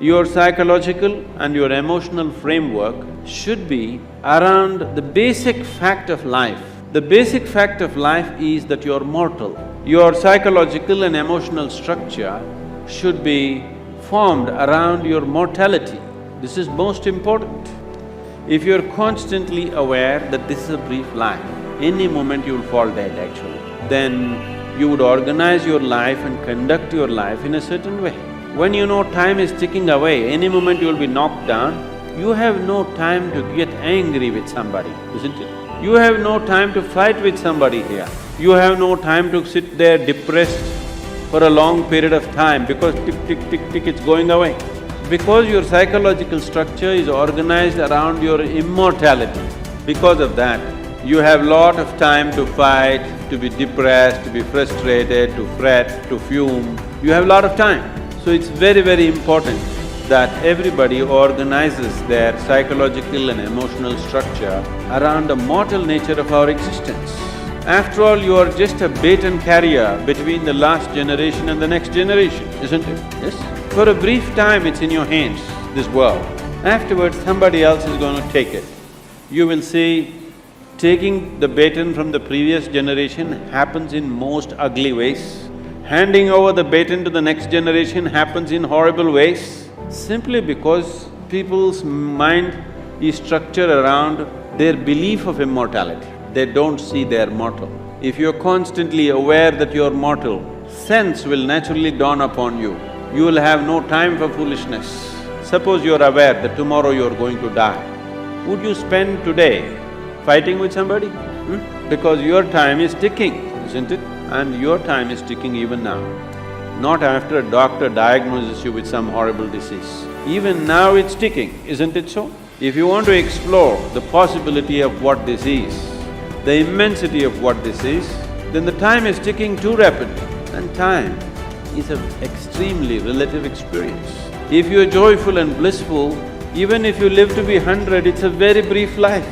Your psychological and your emotional framework should be around the basic fact of life. The basic fact of life is that you're mortal. Your psychological and emotional structure should be formed around your mortality. This is most important. If you're constantly aware that this is a brief life, any moment you'll fall dead actually, then you would organize your life and conduct your life in a certain way. When you know time is ticking away, any moment you'll be knocked down, you have no time to get angry with somebody, isn't it? You have no time to fight with somebody here. You have no time to sit there depressed for a long period of time because tick, tick, tick, tick, it's going away. Because your psychological structure is organized around your immortality, because of that, you have lot of time to fight, to be depressed, to be frustrated, to fret, to fume. You have lot of time. So it's very, very important that everybody organizes their psychological and emotional structure around the mortal nature of our existence. After all, you are just a baton carrier between the last generation and the next generation, isn't it? Yes? For a brief time it's in your hands, this world. Afterwards, somebody else is going to take it. You will see, taking the baton from the previous generation happens in most ugly ways. Handing over the baton to the next generation happens in horrible ways, simply because people's mind is structured around their belief of immortality. They don't see they're mortal. If you're constantly aware that you're mortal, sense will naturally dawn upon you. You will have no time for foolishness. Suppose you're aware that tomorrow you're going to die, would you spend today fighting with somebody? Because your time is ticking, isn't it? And your time is ticking even now. Not after a doctor diagnoses you with some horrible disease. Even now it's ticking, isn't it so? If you want to explore the possibility of what this is, the immensity of what this is, then the time is ticking too rapidly. And time is an extremely relative experience. If you're joyful and blissful, even if you live to be 100, it's a very brief life.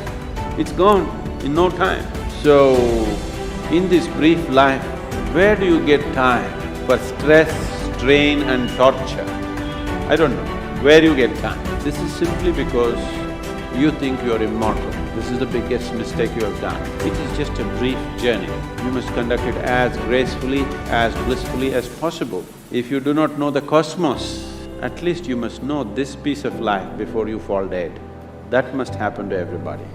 It's gone in no time. So, in this brief life, where do you get time for stress, strain and torture? I don't know. Where you get time? This is simply because you think you're immortal. This is the biggest mistake you have done. It is just a brief journey. You must conduct it as gracefully, as blissfully as possible. If you do not know the cosmos, at least you must know this piece of life before you fall dead. That must happen to everybody.